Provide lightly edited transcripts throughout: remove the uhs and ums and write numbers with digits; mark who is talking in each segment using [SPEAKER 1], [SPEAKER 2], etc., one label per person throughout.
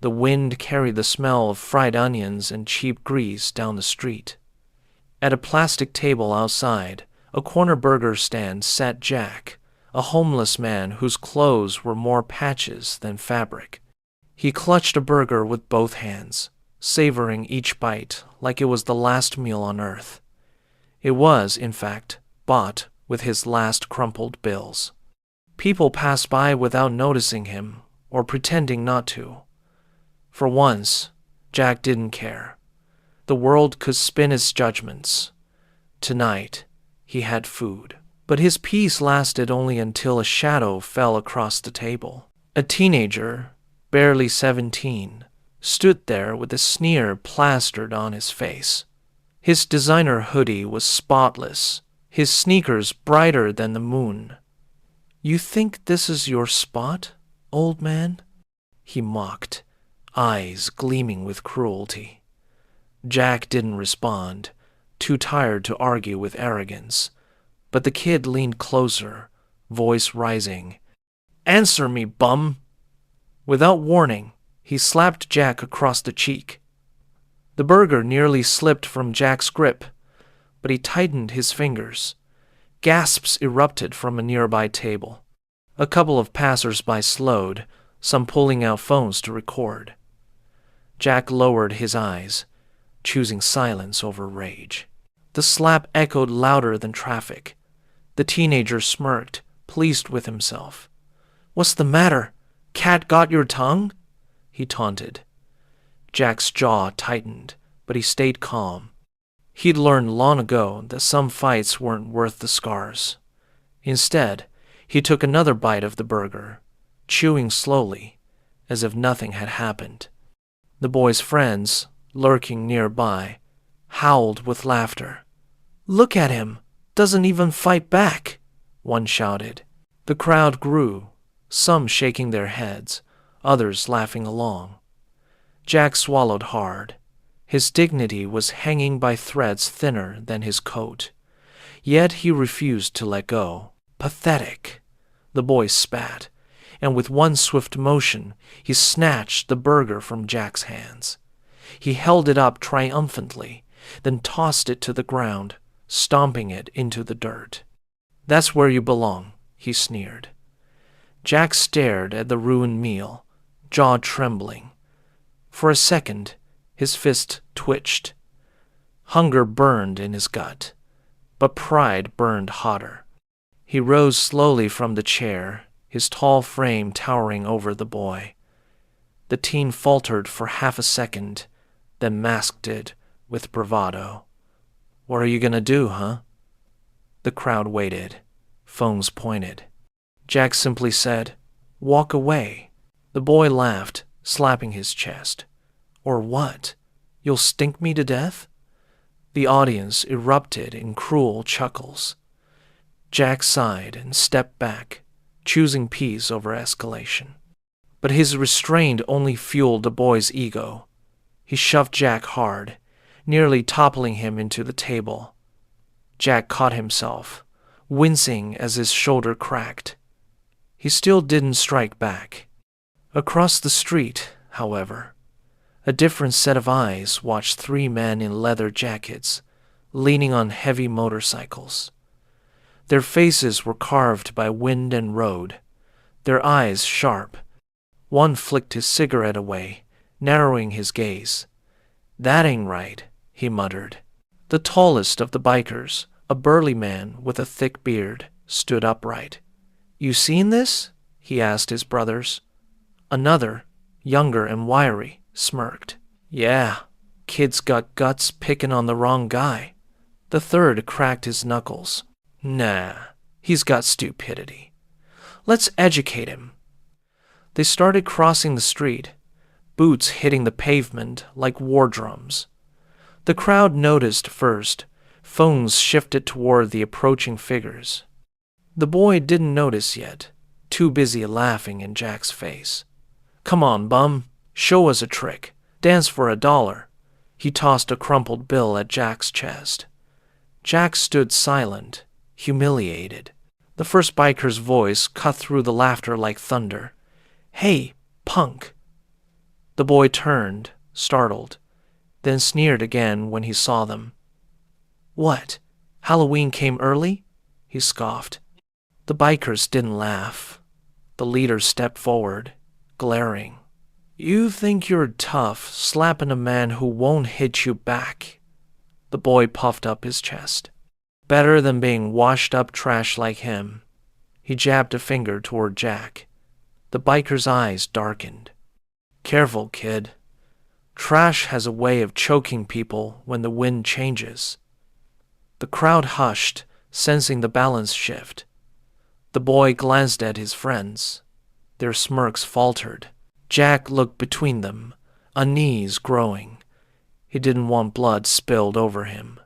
[SPEAKER 1] The wind carried the smell of fried onions and cheap grease down the street. At a plastic table outside, a corner burger stand, sat Jack, a homeless man whose clothes were more patches than fabric. He clutched a burger with both hands, savoring each bite like it was the last meal on earth. It was, in fact, bought with his last crumpled bills. People passed by without noticing him or pretending not to. For once, Jack didn't care. The world could spin its judgments. Tonight, he had food. But his peace lasted only until a shadow fell across the table. A teenager, barely 17, stood there with a sneer plastered on his face. His designer hoodie was spotless, his sneakers brighter than the moon. "You think this is your spot, old man?" he mocked, eyes gleaming with cruelty. Jack didn't respond, too tired to argue with arrogance, but the kid leaned closer, voice rising. "Answer me, bum!" Without warning, he slapped Jack across the cheek. The burger nearly slipped from Jack's grip, but he tightened his fingers. Gasps erupted from a nearby table. A couple of passers-by slowed, some pulling out phones to record. Jack lowered his eyes, choosing silence over rage. The slap echoed louder than traffic. The teenager smirked, pleased with himself. "What's the matter? Cat got your tongue?" he taunted. Jack's jaw tightened, but he stayed calm. He'd learned long ago that some fights weren't worth the scars. Instead, he took another bite of the burger, chewing slowly, as if nothing had happened. The boy's friends, lurking nearby, howled with laughter. "Look at him! Doesn't even fight back!" one shouted. The crowd grew, some shaking their heads, others laughing along. Jack swallowed hard. His dignity was hanging by threads thinner than his coat. Yet he refused to let go. "Pathetic!" The boy spat, and with one swift motion, he snatched the burger from Jack's hands. He held it up triumphantly, then tossed it to the ground, stomping it into the dirt. "That's where you belong," he sneered. Jack stared at the ruined meal, jaw trembling. For a second, his fist twitched. Hunger burned in his gut, but pride burned hotter. He rose slowly from the chair, his tall frame towering over the boy. The teen faltered for half a second, then masked it with bravado. "What are you gonna do, huh?" The crowd waited, phones pointed. Jack simply said, "Walk away." The boy laughed, slapping his chest. "Or what? You'll stink me to death?" The audience erupted in cruel chuckles. Jack sighed and stepped back, choosing peace over escalation. But his restraint only fueled the boy's ego. He shoved Jack hard, nearly toppling him into the table. Jack caught himself, wincing as his shoulder cracked. He still didn't strike back. Across the street, however, a different set of eyes watched three men in leather jackets, leaning on heavy motorcycles. Their faces were carved by wind and road, their eyes sharp. One flicked his cigarette away, narrowing his gaze. "That ain't right," he muttered. The tallest of the bikers, a burly man with a thick beard, stood upright. "You seen this?" he asked his brothers. Another, younger and wiry, smirked. "Yeah, kid's got guts picking on the wrong guy." The third cracked his knuckles. "Nah, he's got stupidity. Let's educate him." They started crossing the street, boots hitting the pavement like war drums. The crowd noticed first, phones shifted toward the approaching figures. The boy didn't notice yet, too busy laughing in Jack's face. "Come on, bum, show us a trick. Dance for $1. He tossed a crumpled bill at Jack's chest. Jack stood silent, humiliated. The first biker's voice cut through the laughter like thunder. "Hey, punk." The boy turned, startled, then sneered again when he saw them. "What? Halloween came early?" he scoffed. The bikers didn't laugh. The leader stepped forward, glaring. "You think you're tough, slapping a man who won't hit you back." The boy puffed up his chest. "Better than being washed up trash like him." He jabbed a finger toward Jack. The biker's eyes darkened. "Careful, kid. Trash has a way of choking people when the wind changes." The crowd hushed, sensing the balance shift. The boy glanced at his friends. Their smirks faltered. Jack looked between them, unease growing. He didn't want blood spilled over him.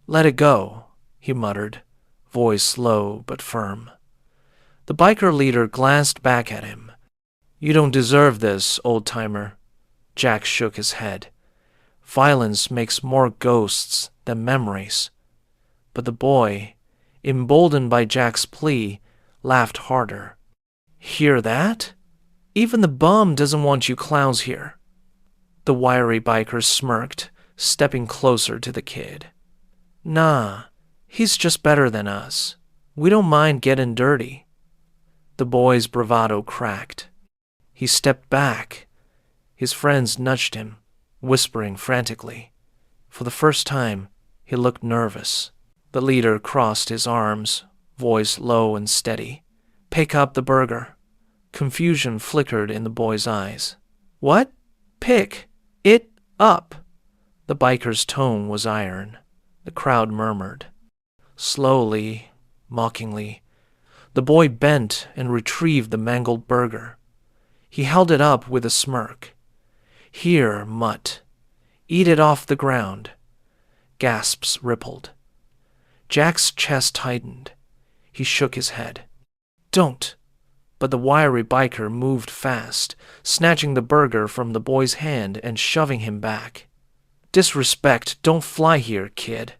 [SPEAKER 1] "Let it go," he muttered, voice low but firm. The biker leader glanced back at him. "You don't deserve this, old-timer." Jack shook his head. "Violence makes more ghosts than memories." But the boy, emboldened by Jack's plea, laughed harder. "Hear that? Even the bum doesn't want you clowns here." The wiry biker smirked, stepping closer to the kid. "Nah, he's just better than us. We don't mind getting dirty." The boy's bravado cracked. He stepped back. His friends nudged him, whispering frantically. For the first time, he looked nervous. The leader crossed his arms, voice low and steady. "Pick up the burger." Confusion flickered in the boy's eyes. "What? Pick it up." The biker's tone was iron. The crowd murmured. Slowly, mockingly, the boy bent and retrieved the mangled burger. He held it up with a smirk. "Here, mutt. Eat it off the ground." Gasps rippled. Jack's chest tightened. He shook his head. "Don't." But the wiry biker moved fast, snatching the burger from the boy's hand and shoving him back. "Disrespect don't fly here, kid."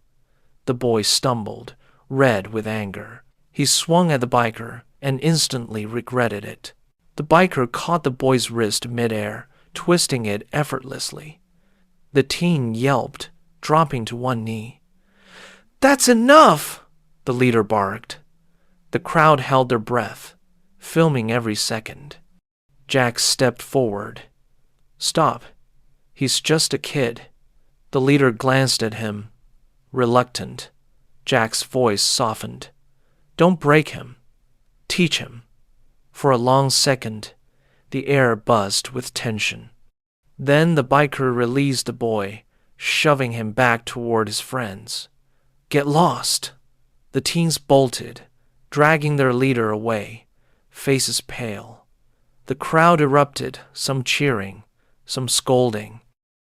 [SPEAKER 1] The boy stumbled, red with anger. He swung at the biker and instantly regretted it. The biker caught the boy's wrist midair, twisting it effortlessly. The teen yelped, dropping to one knee. "That's enough!" the leader barked. The crowd held their breath, filming every second. Jack stepped forward. "Stop. He's just a kid." The leader glanced at him, reluctant. Jack's voice softened. "Don't break him. Teach him." For a long second, the air buzzed with tension. Then the biker released the boy, shoving him back toward his friends. "Get lost." The teens bolted, dragging their leader away, faces pale. The crowd erupted, some cheering, some scolding.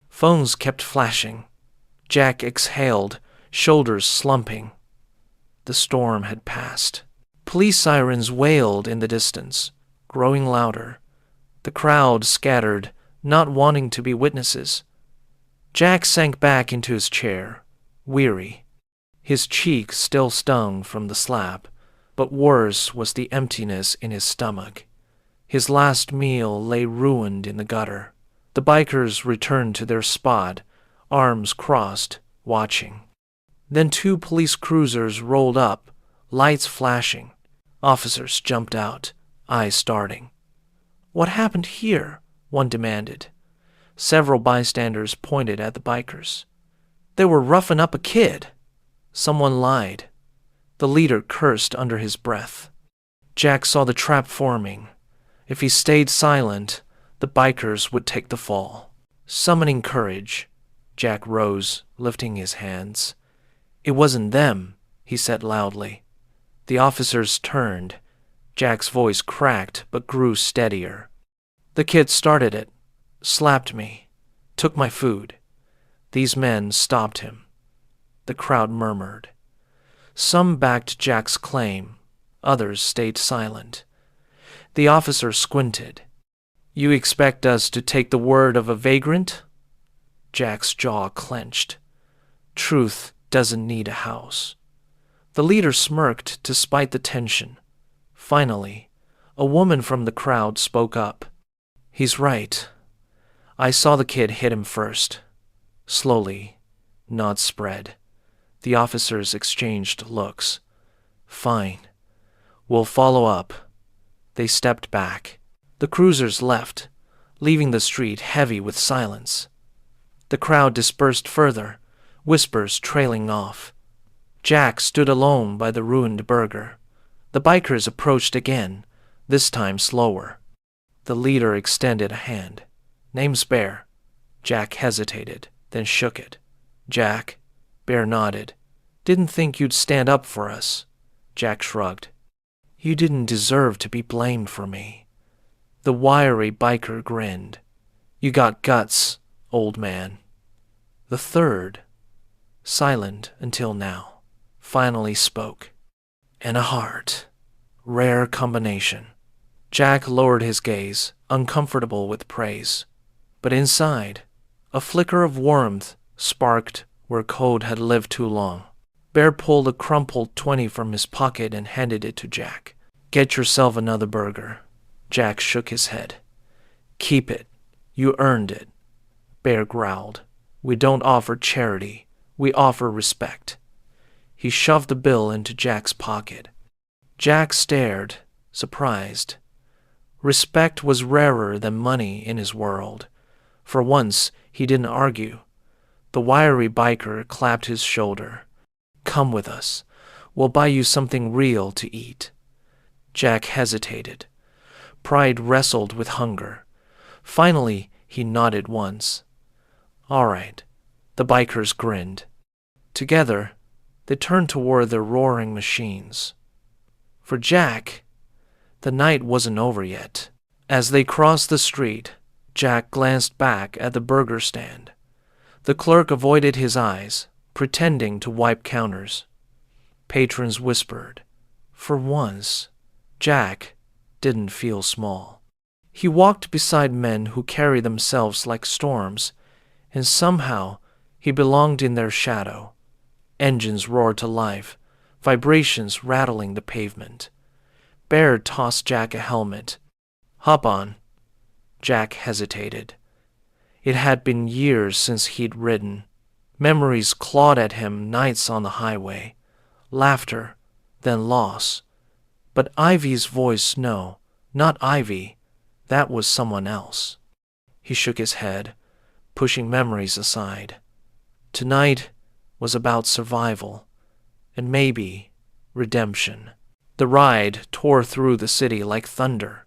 [SPEAKER 1] Phones kept flashing. Jack exhaled, shoulders slumping. The storm had passed. Police sirens wailed in the distance, growing louder. The crowd scattered, not wanting to be witnesses. Jack sank back into his chair, weary. His cheek still stung from the slap, but worse was the emptiness in his stomach. His last meal lay ruined in the gutter. The bikers returned to their spot, arms crossed, watching. Then 2 police cruisers rolled up, lights flashing. Officers jumped out, eyes starting. "What happened here?" one demanded. Several bystanders pointed at the bikers. "They were roughing up a kid." Someone lied. The leader cursed under his breath. Jack saw the trap forming. If he stayed silent, the bikers would take the fall. Summoning courage, Jack rose, lifting his hands. "It wasn't them," he said loudly. The officers turned. Jack's voice cracked but grew steadier. "The kid started it, slapped me, took my food. These men stopped him." The crowd murmured. Some backed Jack's claim. Others stayed silent. The officer squinted. "You expect us to take the word of a vagrant?" Jack's jaw clenched. "Truth doesn't need a house." The leader smirked to spite the tension. Finally, a woman from the crowd spoke up. "He's right. I saw the kid hit him first. Slowly, nods spread. The officers exchanged looks. Fine. We'll follow up. They stepped back. The cruisers left, leaving the street heavy with silence. The crowd dispersed further, whispers trailing off. Jack stood alone by the ruined burger. The bikers approached again, this time slower. The leader extended a hand. Name's Bear. Jack hesitated, then shook it. Jack? Bear nodded. Didn't think you'd stand up for us. Jack shrugged. You didn't deserve to be blamed for me. The wiry biker grinned. You got guts, old man. The third, silent until now, finally spoke. And a heart. Rare combination. Jack lowered his gaze, uncomfortable with praise. But inside, a flicker of warmth sparked where cold had lived too long. Bear pulled a crumpled 20 from his pocket and handed it to Jack. Get yourself another burger. Jack shook his head. Keep it. You earned it. Bear growled. We don't offer charity. We offer respect. He shoved the bill into Jack's pocket. Jack stared, surprised. Respect was rarer than money in his world. For once, he didn't argue. The wiry biker clapped his shoulder. Come with us. We'll buy you something real to eat. Jack hesitated. Pride wrestled with hunger. Finally, he nodded once. All right. The bikers grinned. Together, they turned toward their roaring machines. For Jack, the night wasn't over yet. As they crossed the street, Jack glanced back at the burger stand. The clerk avoided his eyes, pretending to wipe counters. Patrons whispered. For once, Jack didn't feel small. He walked beside men who carry themselves like storms, and somehow he belonged in their shadow. Engines roared to life, vibrations rattling the pavement. Bear tossed Jack a helmet. Hop on. Jack hesitated. It had been years since he'd ridden. Memories clawed at him, nights on the highway. Laughter, then loss. But Ivy's voice, no, not Ivy. That was someone else. He shook his head, pushing memories aside. Tonight was about survival, and maybe redemption. The ride tore through the city like thunder.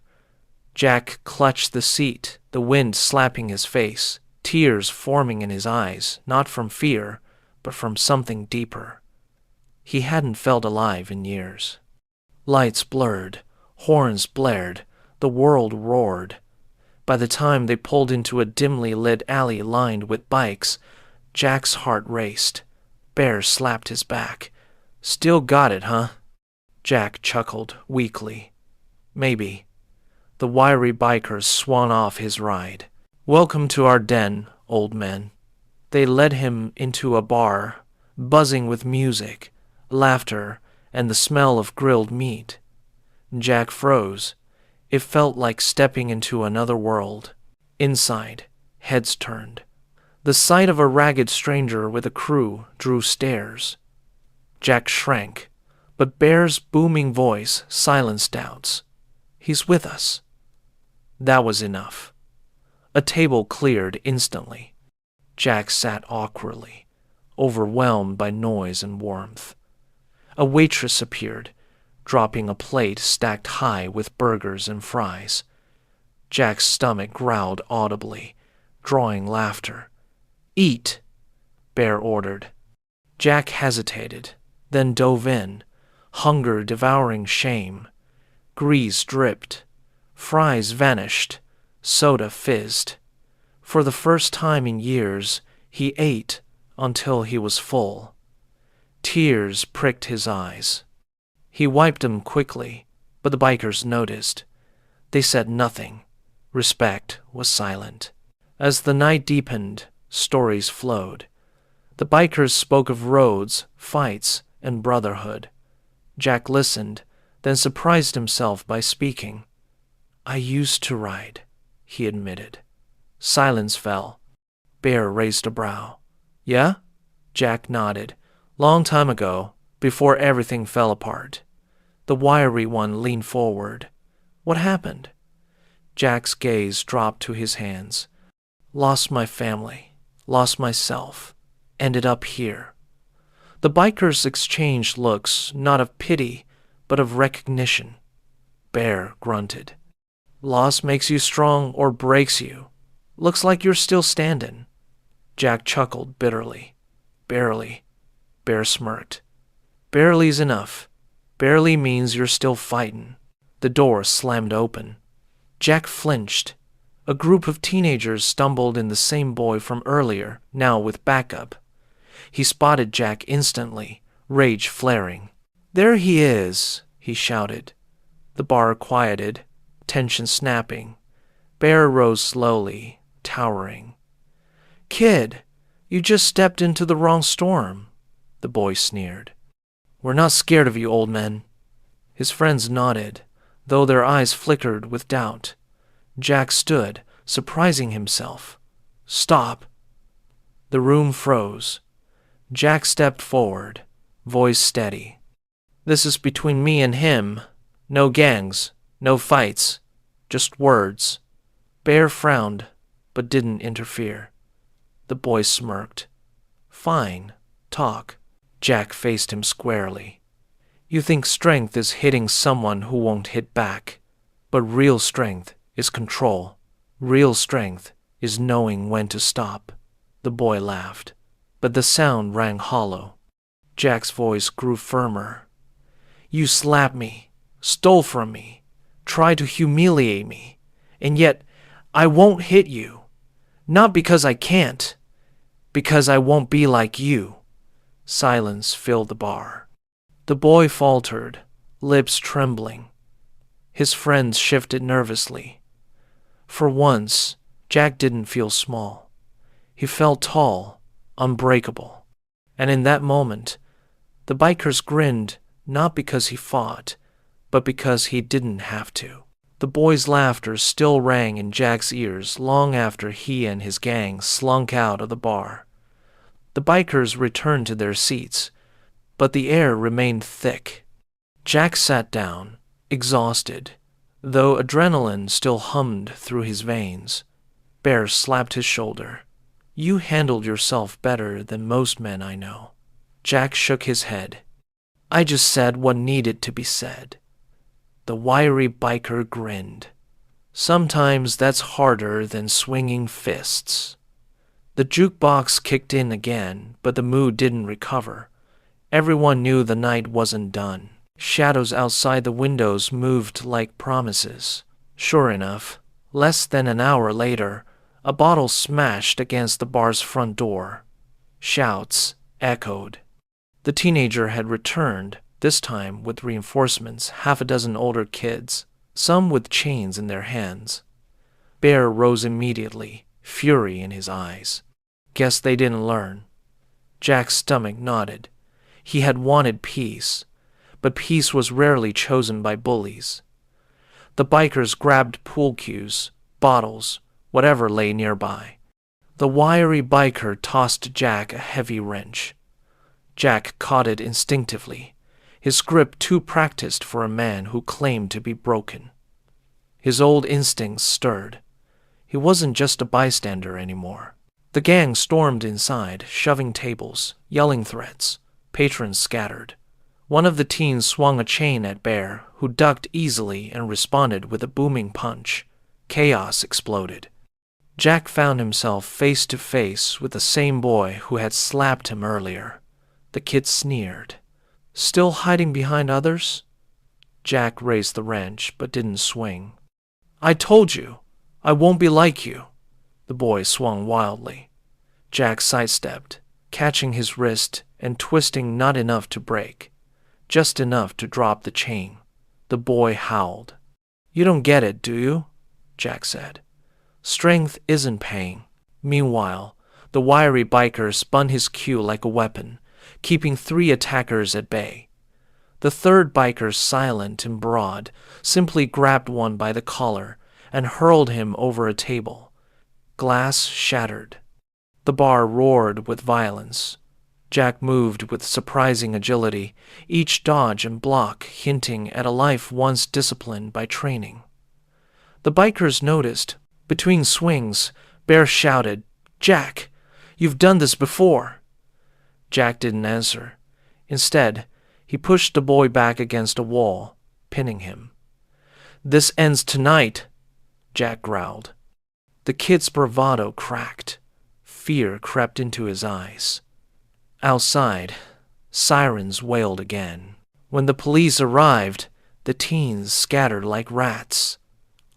[SPEAKER 1] Jack clutched the seat, the wind slapping his face, tears forming in his eyes, not from fear, but from something deeper. He hadn't felt alive in years. Lights blurred, horns blared, the world roared. By the time they pulled into a dimly lit alley lined with bikes, Jack's heart raced. Bear slapped his back. Still got it, huh? Jack chuckled weakly. Maybe. The wiry bikers swung off his ride. Welcome to our den, old man. They led him into a bar, buzzing with music, laughter, and the smell of grilled meat. Jack froze. It felt like stepping into another world. Inside, heads turned. The sight of a ragged stranger with a crew drew stares. Jack shrank, but Bear's booming voice silenced doubts. He's with us. That was enough. A table cleared instantly. Jack sat awkwardly, overwhelmed by noise and warmth. A waitress appeared, dropping a plate stacked high with burgers and fries. Jack's stomach growled audibly, drawing laughter. Eat, Bear ordered. Jack hesitated, then dove in, hunger devouring shame. Grease dripped. Fries vanished. Soda fizzed. For the first time in years, he ate until he was full. Tears pricked his eyes. He wiped them quickly, but the bikers noticed. They said nothing. Respect was silent. As the night deepened, stories flowed. The bikers spoke of roads, fights, and brotherhood. Jack listened, then surprised himself by speaking. I used to ride, he admitted. Silence fell. Bear raised a brow. Yeah? Jack nodded. Long time ago, before everything fell apart. The wiry one leaned forward. What happened? Jack's gaze dropped to his hands. Lost my family. Lost myself. Ended up here. The bikers exchanged looks, not of pity, but of recognition. Bear grunted. Loss makes you strong or breaks you. Looks like you're still standing. Jack chuckled bitterly. Barely. Bear smirked. Barely's enough. Barely means you're still fighting. The door slammed open. Jack flinched. A group of teenagers stumbled in the same boy from earlier, now with backup. He spotted Jack instantly, rage flaring. There he is, he shouted. The bar quieted, tension snapping. Bear rose slowly, towering. Kid, you just stepped into the wrong storm, the boy sneered. We're not scared of you, old men. His friends nodded, though their eyes flickered with doubt. Jack stood, surprising himself. Stop. The room froze. Jack stepped forward, voice steady. This is between me and him. No gangs, no fights, just words. Bear frowned, but didn't interfere. The boy smirked. Fine, talk. Jack faced him squarely. You think strength is hitting someone who won't hit back, but real strength is control. Real strength is knowing when to stop. The boy laughed, but the sound rang hollow. Jack's voice grew firmer. You slapped me, stole from me, tried to humiliate me, and yet I won't hit you. Not because I can't, because I won't be like you. Silence filled the bar. The boy faltered, lips trembling. His friends shifted nervously. For once, Jack didn't feel small. He felt tall, unbreakable. And in that moment, the bikers grinned not because he fought, but because he didn't have to. The boy's laughter still rang in Jack's ears long after he and his gang slunk out of the bar. The bikers returned to their seats, but the air remained thick. Jack sat down, exhausted, though adrenaline still hummed through his veins. Bear slapped his shoulder. You handled yourself better than most men I know. Jack shook his head. I just said what needed to be said. The wiry biker grinned. Sometimes that's harder than swinging fists. The jukebox kicked in again, but the mood didn't recover. Everyone knew the night wasn't done. Shadows outside the windows moved like promises. Sure enough, less than an hour later, a bottle smashed against the bar's front door. Shouts echoed. The teenager had returned, this time with reinforcements, half a dozen older kids, some with chains in their hands. Bear rose immediately, fury in his eyes. Guess they didn't learn. Jack's stomach nodded. He had wanted peace, but peace was rarely chosen by bullies. The bikers grabbed pool cues, bottles, whatever lay nearby. The wiry biker tossed Jack a heavy wrench. Jack caught it instinctively, his grip too practiced for a man who claimed to be broken. His old instincts stirred. He wasn't just a bystander anymore. The gang stormed inside, shoving tables, yelling threats. Patrons scattered. One of the teens swung a chain at Bear, who ducked easily and responded with a booming punch. Chaos exploded. Jack found himself face to face with the same boy who had slapped him earlier. The kid sneered. Still hiding behind others? Jack raised the wrench, but didn't swing. I told you, I won't be like you. The boy swung wildly. Jack sidestepped, catching his wrist and twisting not enough to break, just enough to drop the chain. The boy howled. You don't get it, do you? Jack said. Strength isn't pain. Meanwhile, the wiry biker spun his cue like a weapon, keeping 3 attackers at bay. The third biker, silent and broad, simply grabbed one by the collar and hurled him over a table. Glass shattered. The bar roared with violence. Jack moved with surprising agility, each dodge and block hinting at a life once disciplined by training. The bikers noticed. Between swings, Bear shouted, "Jack, you've done this before." Jack didn't answer. Instead, he pushed the boy back against a wall, pinning him. "This ends tonight," Jack growled. The kid's bravado cracked. Fear crept into his eyes. Outside, sirens wailed again. When the police arrived, the teens scattered like rats.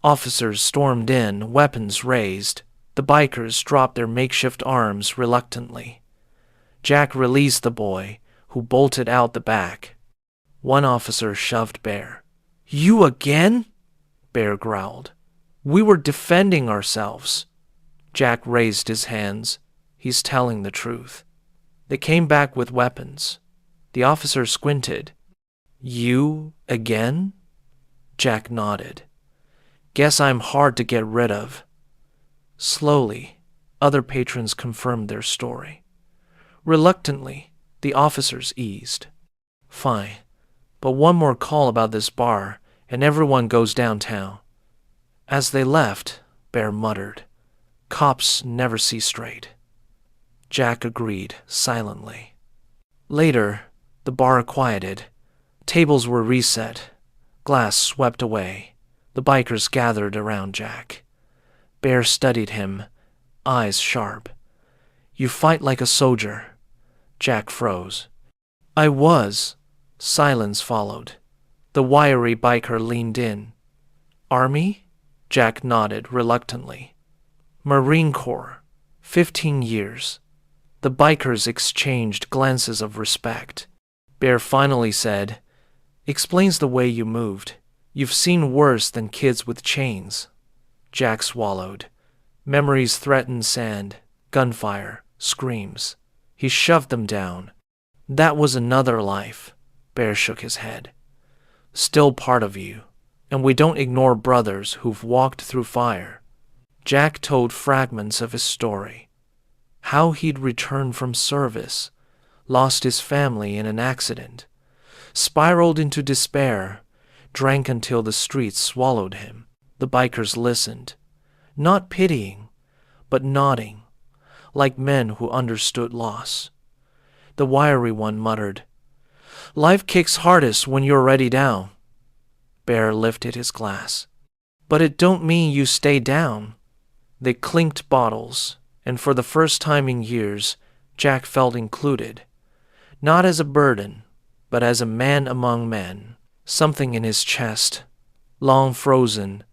[SPEAKER 1] Officers stormed in, weapons raised. The bikers dropped their makeshift arms reluctantly. Jack released the boy, who bolted out the back. One officer shoved Bear. "You again?" Bear growled. "We were defending ourselves." Jack raised his hands. "He's telling the truth." They came back with weapons. The officer squinted. "You again?" Jack nodded. "Guess I'm hard to get rid of." Slowly, other patrons confirmed their story. Reluctantly, the officers eased. "Fine, but one more call about this bar, and everyone goes downtown." As they left, Bear muttered, "Cops never see straight." Jack agreed silently. Later, the bar quieted. Tables were reset. Glass swept away. The bikers gathered around Jack. Bear studied him, eyes sharp. "You fight like a soldier." Jack froze. "I was." Silence followed. The wiry biker leaned in. "Army?" Jack nodded reluctantly. "Marine Corps. 15 years. The bikers exchanged glances of respect. Bear finally said, "Explains the way you moved. You've seen worse than kids with chains." Jack swallowed. Memories threatened sand, gunfire, screams. He shoved them down. "That was another life." Bear shook his head. "Still part of you, and we don't ignore brothers who've walked through fire." Jack told fragments of his story. How he'd returned from service, lost his family in an accident, spiraled into despair, drank until the streets swallowed him. The bikers listened, not pitying, but nodding, like men who understood loss. The wiry one muttered, "Life kicks hardest when you're already down." Bear lifted his glass. "But it don't mean you stay down." They clinked bottles, and for the first time in years, Jack felt included. Not as a burden, but as a man among men. Something in his chest, long frozen,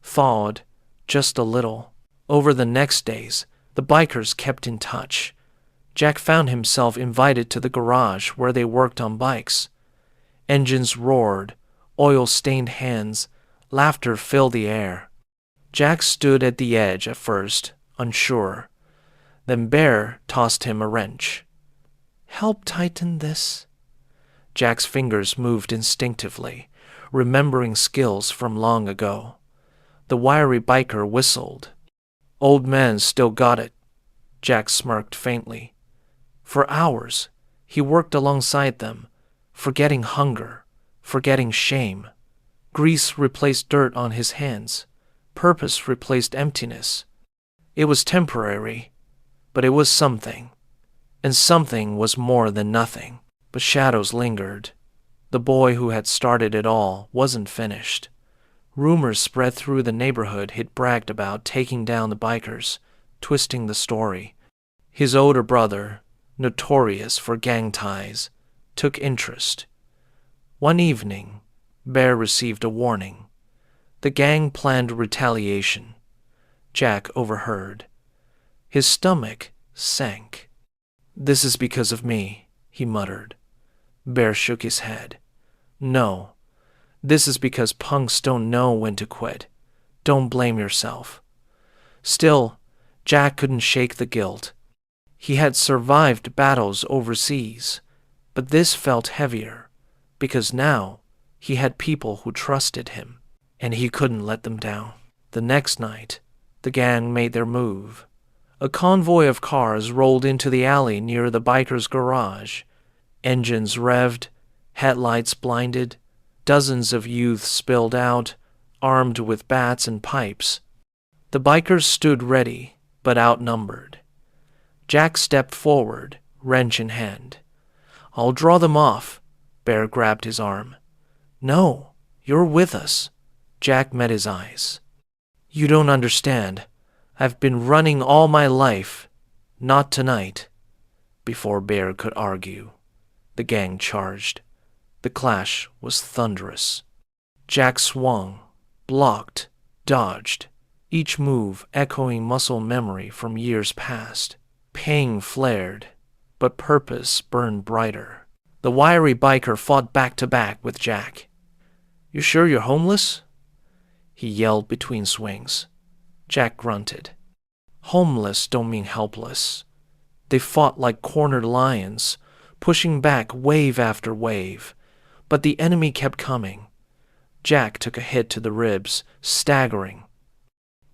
[SPEAKER 1] thawed just a little. Over the next days, the bikers kept in touch. Jack found himself invited to the garage where they worked on bikes. Engines roared, oil-stained hands, laughter filled the air. Jack stood at the edge at first, unsure. Then Bear tossed him a wrench. "Help tighten this." Jack's fingers moved instinctively, remembering skills from long ago. The wiry biker whistled. "Old man still got it." Jack smirked faintly. For hours, he worked alongside them, forgetting hunger, forgetting shame. Grease replaced dirt on his hands. Purpose replaced emptiness. It was temporary, but it was something. And something was more than nothing. But shadows lingered. The boy who had started it all wasn't finished. Rumors spread through the neighborhood he'd bragged about taking down the bikers, twisting the story. His older brother, notorious for gang ties, took interest. One evening, Bear received a warning. The gang planned retaliation. Jack overheard. His stomach sank. "This is because of me," he muttered. Bear shook his head. "No, this is because punks don't know when to quit. Don't blame yourself." Still, Jack couldn't shake the guilt. He had survived battles overseas, but this felt heavier, because now he had people who trusted him, and he couldn't let them down. The next night, The gang made their move. A convoy of cars rolled into the alley near the biker's garage. Engines revved, headlights blinded, dozens of youths spilled out, armed with bats and pipes. The bikers stood ready, but outnumbered. Jack stepped forward, wrench in hand. "I'll draw them off." Bear grabbed his arm. "No, you're with us." Jack met his eyes. "You don't understand. I've been running all my life. Not tonight." Before Bear could argue, the gang charged. The clash was thunderous. Jack swung, blocked, dodged, each move echoing muscle memory from years past. Pain flared, but purpose burned brighter. The wiry biker fought back to back with Jack. "You sure you're homeless?" he yelled between swings. Jack grunted. Homeless don't mean helpless. They fought like cornered lions, pushing back wave after wave, but the enemy kept coming. Jack took a hit to the ribs, staggering.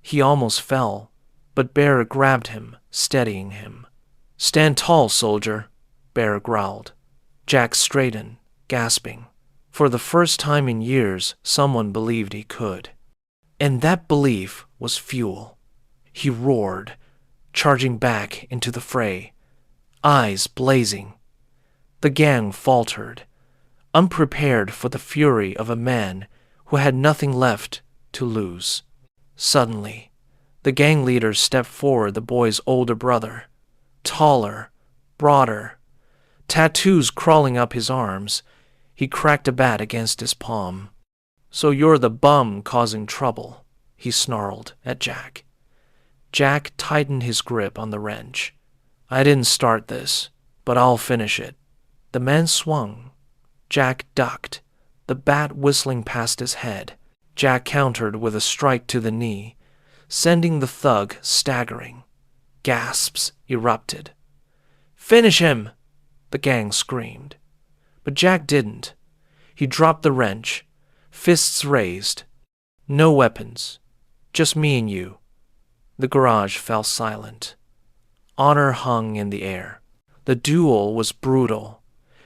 [SPEAKER 1] He almost fell, but Bear grabbed him, steadying him. "Stand tall, soldier," Bear growled. Jack straightened, gasping. For the first time in years, someone believed he could. And that belief was fuel. He roared, charging back into the fray, eyes blazing. The gang faltered, unprepared for the fury of a man who had nothing left to lose. Suddenly, the gang leader stepped forward, the boy's older brother. Taller, broader, tattoos crawling up his arms. He cracked a bat against his palm. "So you're the bum causing trouble," he snarled at Jack. Jack tightened his grip on the wrench. "I didn't start this, but I'll finish it." The man swung. Jack ducked, the bat whistling past his head. Jack countered with a strike to the knee, sending the thug staggering. Gasps erupted. "Finish him!" the gang screamed. But Jack didn't. He dropped the wrench, fists raised. "No weapons, just me and you." The garage fell silent. Honor hung in the air. The duel was brutal.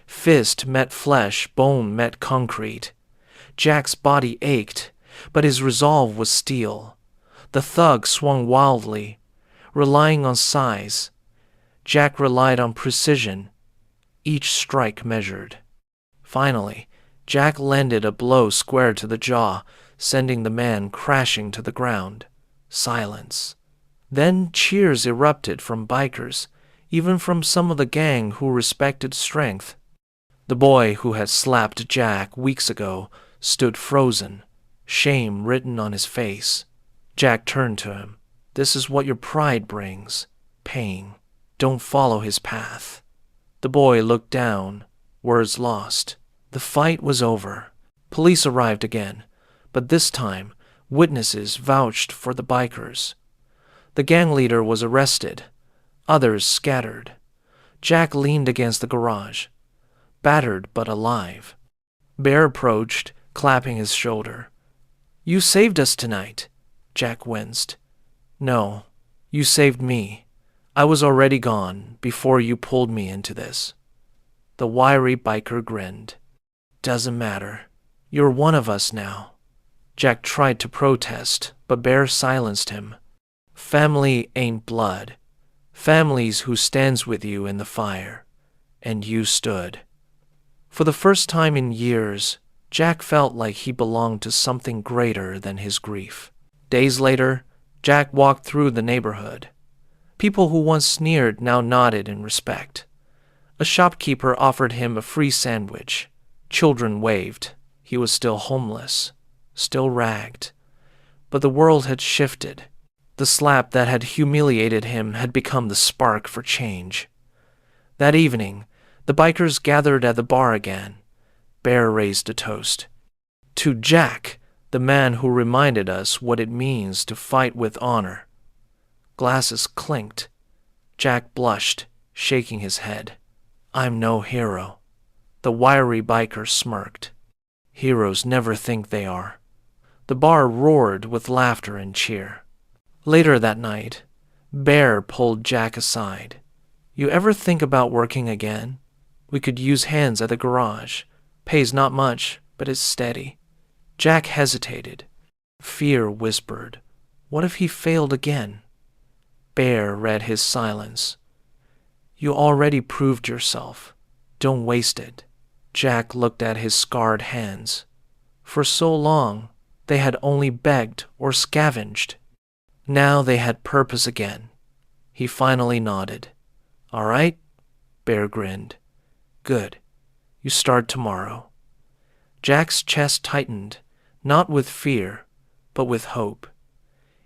[SPEAKER 1] Fist met flesh, bone met concrete. Jack's body ached, but his resolve was steel. The thug swung wildly, relying on size. Jack relied on precision. Each strike measured. Finally, Jack landed a blow square to the jaw, sending the man crashing to the ground. Silence. Then cheers erupted from bikers, even from some of the gang who respected strength. The boy who had slapped Jack weeks ago stood frozen, shame written on his face. Jack turned to him. "This is what your pride brings. Pain. Don't follow his path." The boy looked down, words lost. The fight was over. Police arrived again, but this time witnesses vouched for the bikers. The gang leader was arrested. Others scattered. Jack leaned against the garage, battered but alive. Bear approached, clapping his shoulder. "You saved us tonight." Jack winced. "No, you saved me. I was already gone before you pulled me into this." The wiry biker grinned. "Doesn't matter. You're one of us now." Jack tried to protest, but Bear silenced him. "Family ain't blood. Family's who stands with you in the fire." And you stood. For the first time in years, Jack felt like he belonged to something greater than his grief. Days later, Jack walked through the neighborhood. People who once sneered now nodded in respect. A shopkeeper offered him a free sandwich. Children waved. He was still homeless, still ragged. But the world had shifted. The slap that had humiliated him had become the spark for change. That evening, the bikers gathered at the bar again. Bear raised a toast. "To Jack, the man who reminded us what it means to fight with honor." Glasses clinked. Jack blushed, shaking his head. "I'm no hero." The wiry biker smirked. "Heroes never think they are." The bar roared with laughter and cheer. Later that night, Bear pulled Jack aside. You ever think about working again? We could use hands at the garage. Pays not much, but it's steady. Jack hesitated. Fear whispered, what if he failed again? Bear read his silence. You already proved yourself. Don't waste it. Jack looked at his scarred hands. For so long, they had only begged or scavenged. Now they had purpose again. He finally nodded. All right? Bear grinned. Good. You start tomorrow. Jack's chest tightened, not with fear, but with hope.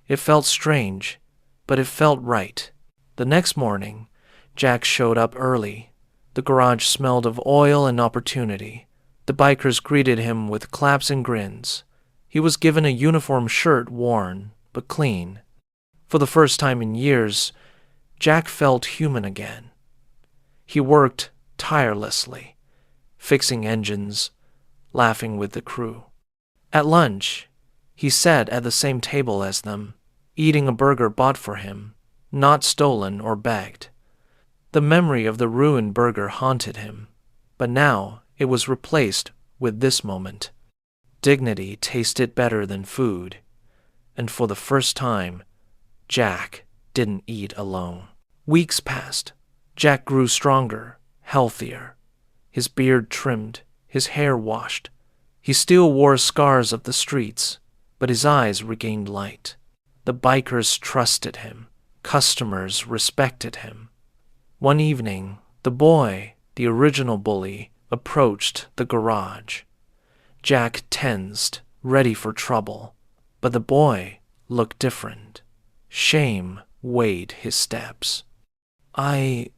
[SPEAKER 1] It felt strange, but it felt right. The next morning, Jack showed up early. The garage smelled of oil and opportunity. The bikers greeted him with claps and grins. He was given a uniform shirt, worn, but clean. For the first time in years, Jack felt human again. He worked tirelessly, fixing engines, laughing with the crew. At lunch, he sat at the same table as them, eating a burger bought for him, not stolen or begged. The memory of the ruined burger haunted him, but now it was replaced with this moment. Dignity tasted better than food, and for the first time, Jack didn't eat alone. Weeks passed. Jack grew stronger, healthier. His beard trimmed, his hair washed. He still wore scars of the streets, but his eyes regained light. The bikers trusted him. Customers respected him. One evening, the boy, the original bully, approached the garage. Jack tensed, ready for trouble, but the boy looked different. Shame weighed his steps. I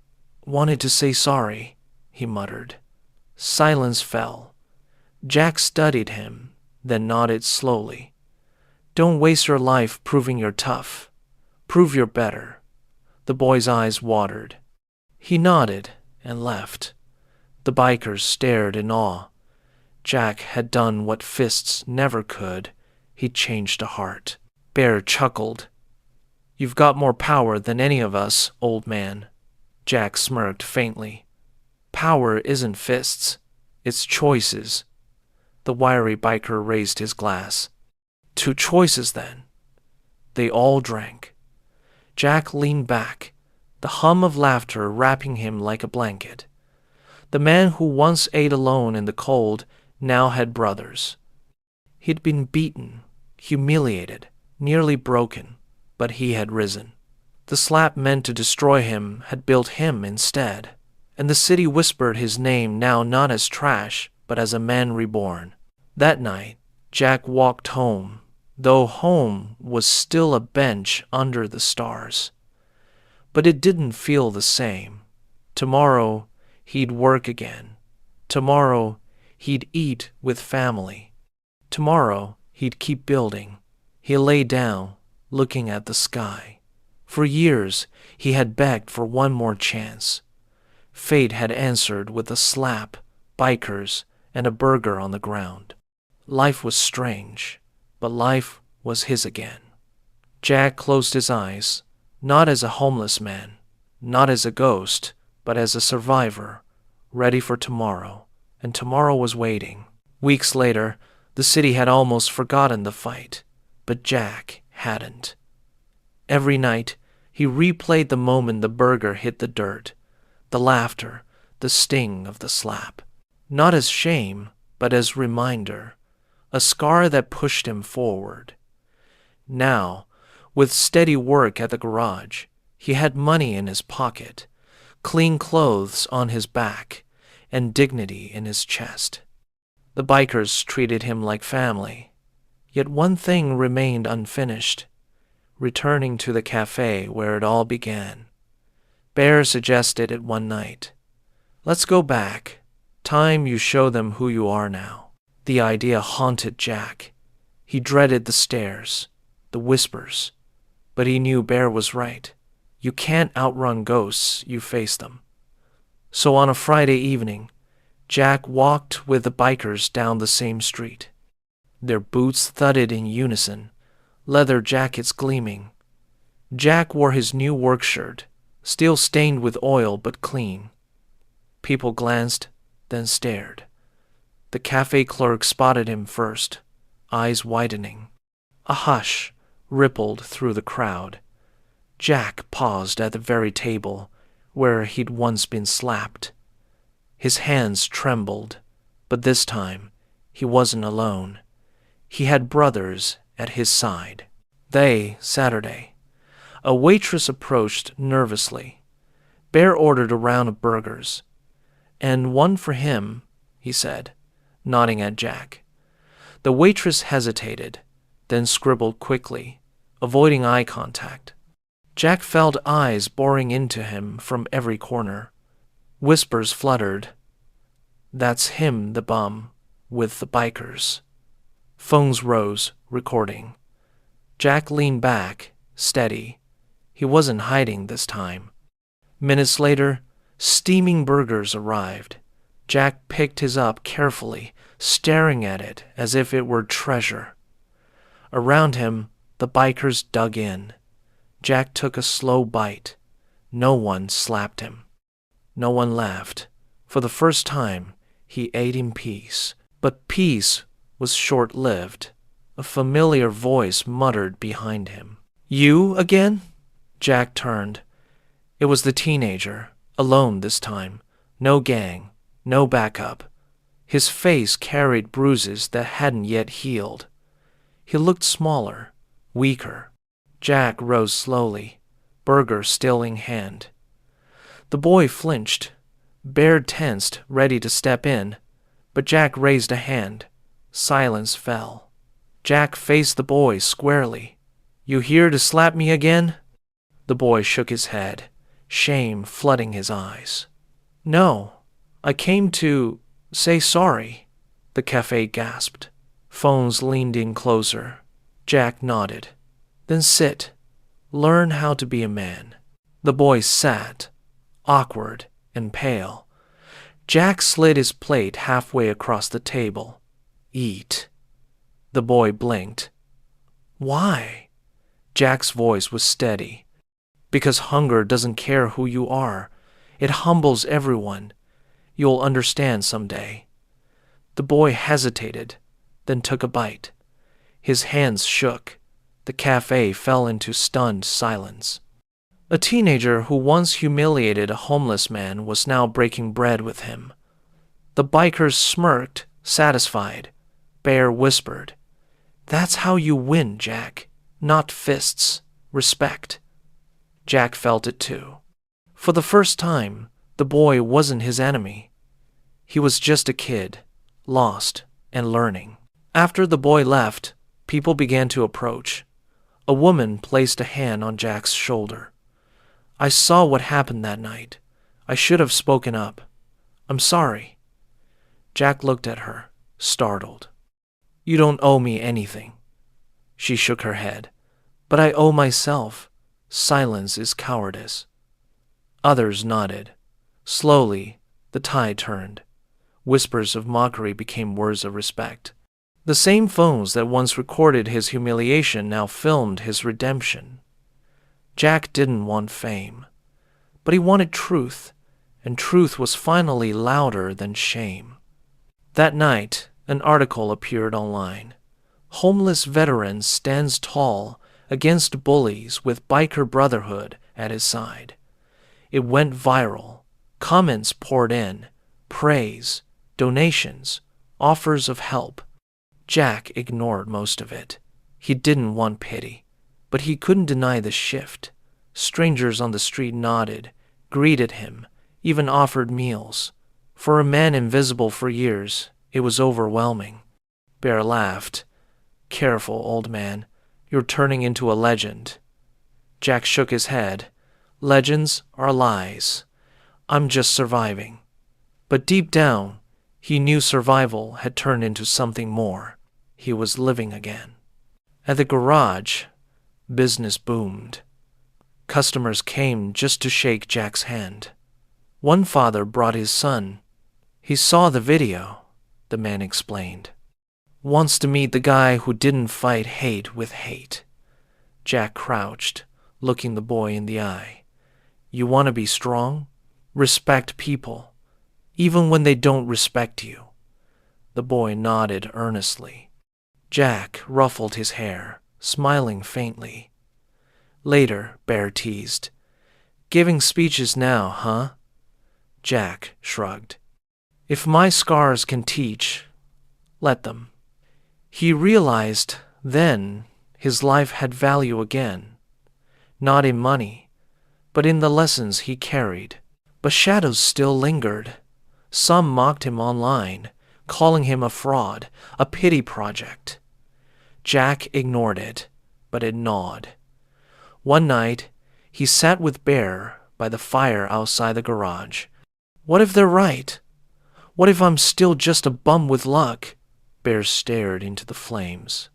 [SPEAKER 1] wanted to say sorry, he muttered. Silence fell. Jack studied him, then nodded slowly. Don't waste your life proving you're tough. Prove you're better. The boy's eyes watered. He nodded and left. The bikers stared in awe. Jack had done what fists never could. He'd changed a heart. Bear chuckled. You've got more power than any of us, old man. Jack smirked faintly. Power isn't fists. It's choices. The wiry biker raised his glass. 2 choices, then. They all drank. Jack leaned back, the hum of laughter wrapping him like a blanket. The man who once ate alone in the cold now had brothers. He'd been beaten, humiliated, nearly broken, but he had risen. The slap meant to destroy him had built him instead, and the city whispered his name now not as trash, but as a man reborn. That night, Jack walked home, though home was still a bench under the stars. But it didn't feel the same. Tomorrow, he'd work again. Tomorrow, he'd eat with family. Tomorrow, he'd keep building. He lay down, looking at the sky. For years, he had begged for one more chance. Fate had answered with a slap, bikers, and a burger on the ground. Life was strange, but life was his again. Jack closed his eyes, not as a homeless man, not as a ghost, but as a survivor, ready for tomorrow, and tomorrow was waiting. Weeks later, the city had almost forgotten the fight, but Jack hadn't. Every night, he replayed the moment the burger hit the dirt, the laughter, the sting of the slap. Not as shame, but as reminder, a scar that pushed him forward. Now, with steady work at the garage, he had money in his pocket, clean clothes on his back, and dignity in his chest. The bikers treated him like family. Yet one thing remained unfinished, returning to the café where it all began. Bear suggested it one night. Let's go back. Time you show them who you are now. The idea haunted Jack. He dreaded the stares, the whispers, but he knew Bear was right. You can't outrun ghosts, you face them. So on a Friday evening, Jack walked with the bikers down the same street. Their boots thudded in unison, leather jackets gleaming. Jack wore his new work shirt, still stained with oil but clean. People glanced, then stared. The cafe clerk spotted him first, eyes widening. A hush rippled through the crowd. Jack paused at the very table where he'd once been slapped. His hands trembled, but this time he wasn't alone. He had brothers at his side. Saturday. A waitress approached nervously. Bear ordered a round of burgers. "And one for him," he said, nodding at Jack. The waitress hesitated, then scribbled quickly, avoiding eye contact. Jack felt eyes boring into him from every corner. Whispers fluttered. "That's him, the bum, with the bikers." Phones rose, recording. Jack leaned back, steady. He wasn't hiding this time. Minutes later, steaming burgers arrived. Jack picked his up carefully, staring at it as if it were treasure. Around him, the bikers dug in. Jack took a slow bite. No one slapped him. No one laughed. For the first time, he ate in peace. But peace was short-lived. A familiar voice muttered behind him. "You again?" Jack turned. It was the teenager, alone this time. No gang, no backup. His face carried bruises that hadn't yet healed. He looked smaller, weaker. Jack rose slowly, burger still in hand. The boy flinched. Bear tensed, ready to step in, but Jack raised a hand. Silence fell. Jack faced the boy squarely. "You here to slap me again?" The boy shook his head, shame flooding his eyes. "No, I came to say sorry," the cafe gasped. Phones leaned in closer. Jack nodded. "Then sit. Learn how to be a man." The boy sat, awkward and pale. Jack slid his plate halfway across the table. "Eat." The boy blinked. "Why?" Jack's voice was steady. "Because hunger doesn't care who you are. It humbles everyone. You'll understand someday." The boy hesitated, then took a bite. His hands shook. The cafe fell into stunned silence. A teenager who once humiliated a homeless man was now breaking bread with him. The bikers smirked, satisfied. Bear whispered, "That's how you win, Jack. Not fists. Respect." Jack felt it too. For the first time, the boy wasn't his enemy. He was just a kid, lost and learning. After the boy left, people began to approach. A woman placed a hand on Jack's shoulder. "I saw what happened that night. I should have spoken up. I'm sorry." Jack looked at her, startled. "You don't owe me anything." She shook her head. "But I owe myself. Silence is cowardice." Others nodded. Slowly, the tide turned. Whispers of mockery became words of respect. The same phones that once recorded his humiliation now filmed his redemption. Jack didn't want fame, but he wanted truth, and truth was finally louder than shame. That night, an article appeared online. Homeless veteran stands tall against bullies with biker brotherhood at his side. It went viral. Comments poured in, praise, donations, offers of help. Jack ignored most of it. He didn't want pity, but he couldn't deny the shift. Strangers on the street nodded, greeted him, even offered meals. For a man invisible for years, it was overwhelming. Bear laughed. "Careful, old man. You're turning into a legend." Jack shook his head. "Legends are lies. I'm just surviving." But deep down, he knew survival had turned into something more. He was living again. At the garage, business boomed. Customers came just to shake Jack's hand. One father brought his son. "He saw the video," the man explained. "Wants to meet the guy who didn't fight hate with hate." Jack crouched, looking the boy in the eye. You want to be strong? Respect people, even when they don't respect you. The boy nodded earnestly. Jack ruffled his hair, smiling faintly. Later, Bear teased. Giving speeches now, huh? Jack shrugged. If my scars can teach, let them. He realized then his life had value again, not in money, but in the lessons he carried. But shadows still lingered. Some mocked him online, calling him a fraud, a pity project. Jack ignored it, but it gnawed. One night, he sat with Bear by the fire outside the garage. What if they're right? What if I'm still just a bum with luck? Bear stared into the flames.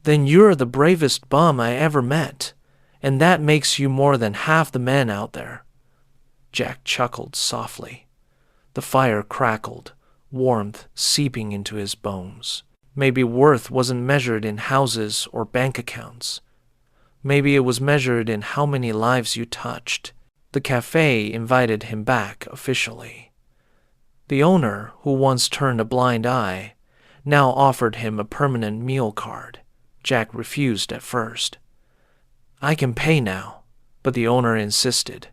[SPEAKER 1] Then you're the bravest bum I ever met, and that makes you more than half the men out there. Jack chuckled softly. The fire crackled, warmth seeping into his bones. Maybe worth wasn't measured in houses or bank accounts. Maybe it was measured in how many lives you touched. The café invited him back officially. The owner, who once turned a blind eye, now offered him a permanent meal card. Jack refused at first. I can pay now, but the owner insisted.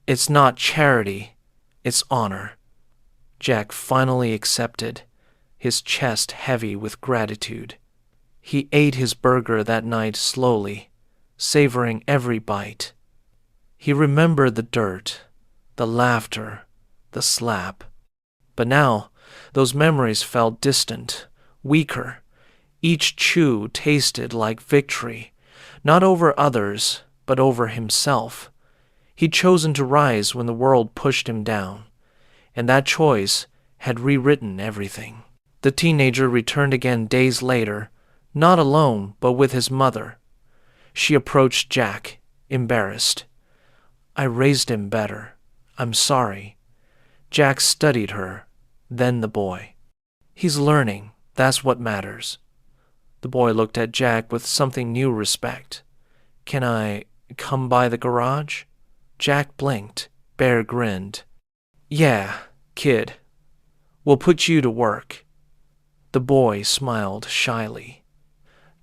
[SPEAKER 1] It's not charity, it's honor. Jack finally accepted, his chest heavy with gratitude. He ate his burger that night slowly, savoring every bite. He remembered the dirt, the laughter, the slap. But now, those memories felt distant, weaker. Each chew tasted like victory, not over others, but over himself. He'd chosen to rise when the world pushed him down, and that choice had rewritten everything. The teenager returned again days later, not alone, but with his mother. She approached Jack, embarrassed. I raised him better. I'm sorry. Jack studied her, then the boy. He's learning, that's what matters. The boy looked at Jack with something new respect. Can I come by the garage? Jack blinked. Bear grinned. Yeah, kid. We'll put you to work. The boy smiled shyly.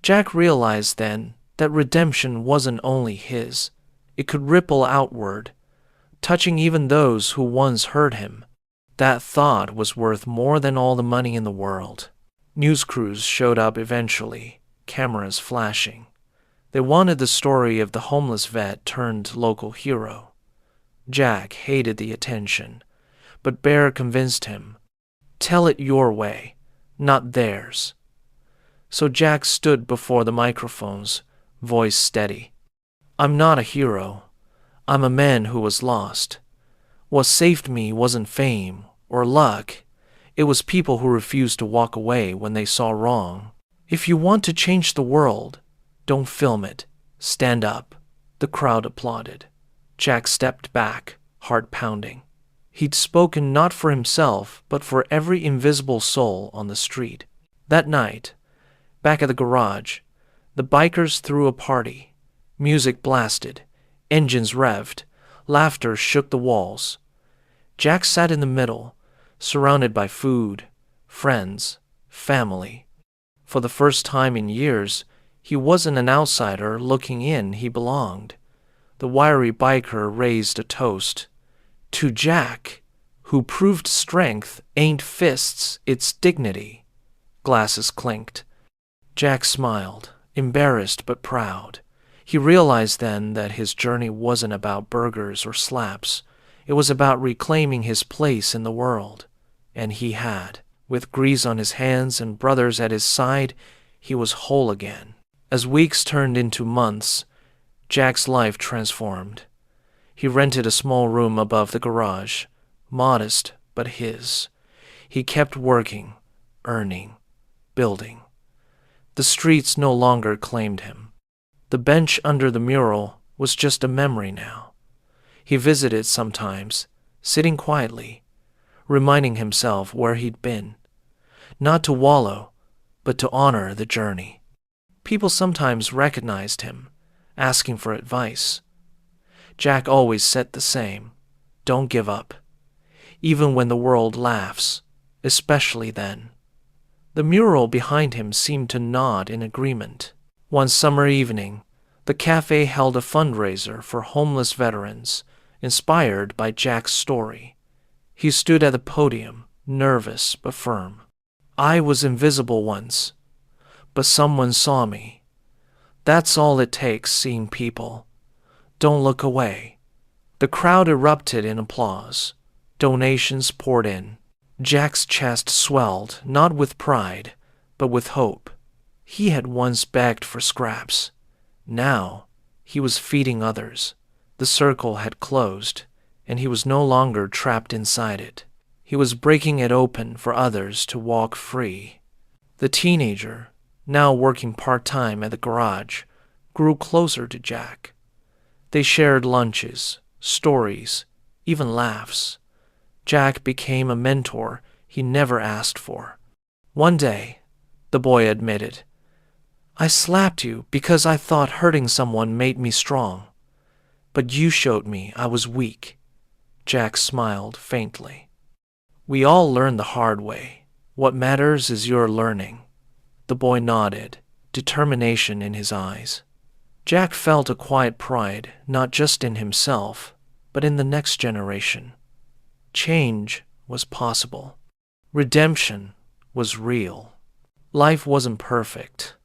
[SPEAKER 1] Jack realized then that redemption wasn't only his. It could ripple outward, touching even those who once hurt him. That thought was worth more than all the money in the world. News crews showed up eventually, cameras flashing. They wanted the story of the homeless vet turned local hero. Jack hated the attention, but Bear convinced him. Tell it your way, not theirs. So Jack stood before the microphones, voice steady. I'm not a hero. I'm a man who was lost. What saved me wasn't fame or luck. It was people who refused to walk away when they saw wrong. If you want to change the world, don't film it. Stand up. The crowd applauded. Jack stepped back, heart pounding. He'd spoken not for himself, but for every invisible soul on the street. That night, back at the garage, the bikers threw a party. Music blasted, engines revved, laughter shook the walls. Jack sat in the middle, surrounded by food, friends, family. For the first time in years, he wasn't an outsider looking in, he belonged. The wiry biker raised a toast. To Jack, who proved strength ain't fists, it's dignity. Glasses clinked. Jack smiled, embarrassed but proud. He realized then that his journey wasn't about burgers or slaps. It was about reclaiming his place in the world. And he had. With grease on his hands and brothers at his side, he was whole again. As weeks turned into months, Jack's life transformed. He rented a small room above the garage, modest but his. He kept working, earning, building. The streets no longer claimed him. The bench under the mural was just a memory now. He visited sometimes, sitting quietly, reminding himself where he'd been. Not to wallow, but to honor the journey. People sometimes recognized him, asking for advice. Jack always said the same. Don't give up. Even when the world laughs, especially then. The mural behind him seemed to nod in agreement. One summer evening, the café held a fundraiser for homeless veterans, inspired by Jack's story. He stood at the podium, nervous but firm. I was invisible once, but someone saw me. That's all it takes, seeing people. Don't look away. The crowd erupted in applause. Donations poured in. Jack's chest swelled, not with pride, but with hope. He had once begged for scraps. Now, he was feeding others. The circle had closed, and he was no longer trapped inside it. He was breaking it open for others to walk free. The teenager, now working part-time at the garage, grew closer to Jack. They shared lunches, stories, even laughs. Jack became a mentor he never asked for. One day, the boy admitted, I slapped you because I thought hurting someone made me strong. But you showed me I was weak. Jack smiled faintly. We all learn the hard way. What matters is your learning. The boy nodded, determination in his eyes. Jack felt a quiet pride, not just in himself, but in the next generation. Change was possible. Redemption was real. Life wasn't perfect.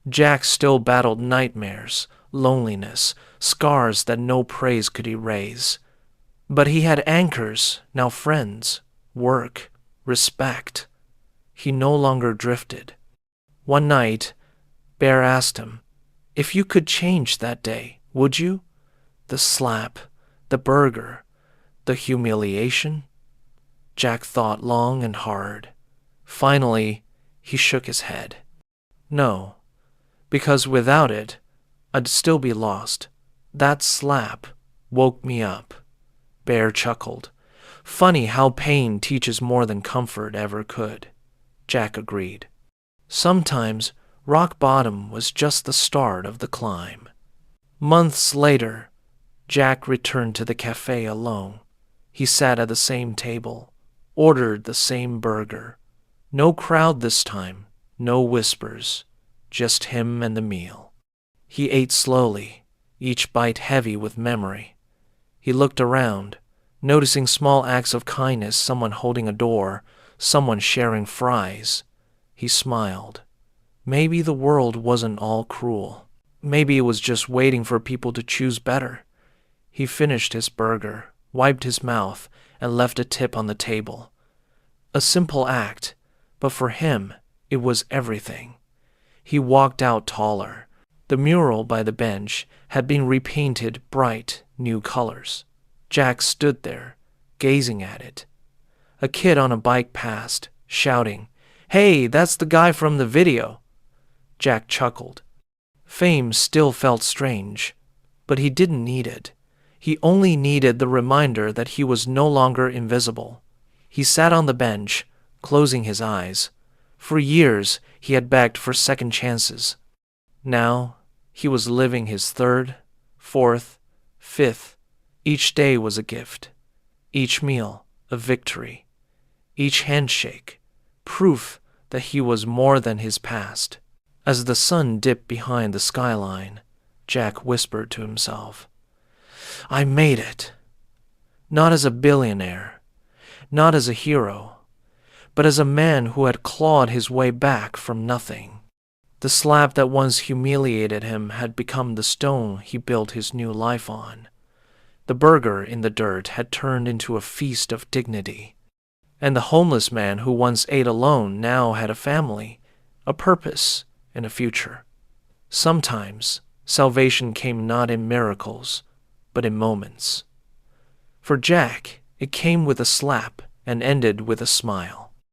[SPEAKER 1] Jack still battled nightmares, loneliness, scars that no praise could erase. But he had anchors, now friends, work, respect. He no longer drifted. One night, Bear asked him, if you could change that day, would you? The slap, the burger, the humiliation? Jack thought long and hard. Finally, he shook his head. No, because without it, I'd still be lost. That slap woke me up. Bear chuckled. Funny how pain teaches more than comfort ever could. Jack agreed. Sometimes rock bottom was just the start of the climb. Months later, Jack returned to the café alone. He sat at the same table, ordered the same burger. No crowd this time, no whispers, just him and the meal. He ate slowly, each bite heavy with memory. He looked around, noticing small acts of kindness, someone holding a door, someone sharing fries. He smiled. Maybe the world wasn't all cruel. Maybe it was just waiting for people to choose better. He finished his burger, wiped his mouth, and left a tip on the table. A simple act, but for him, it was everything. He walked out taller. The mural by the bench had been repainted bright, new colors. Jack stood there, gazing at it. A kid on a bike passed, shouting, "Hey, that's the guy from the video." Jack chuckled. Fame still felt strange, but he didn't need it. He only needed the reminder that he was no longer invisible. He sat on the bench, closing his eyes. For years, he had begged for second chances. Now, he was living his third, fourth, fifth. Each day was a gift. Each meal, a victory. Each handshake, proof that he was more than his past. As the sun dipped behind the skyline, Jack whispered to himself, I made it. Not as a billionaire, not as a hero, but as a man who had clawed his way back from nothing. The slab that once humiliated him had become the stone he built his new life on. The burger in the dirt had turned into a feast of dignity. And the homeless man who once ate alone now had a family, a purpose, and a future. Sometimes, salvation came not in miracles, but in moments. For Jack, it came with a slap and ended with a smile.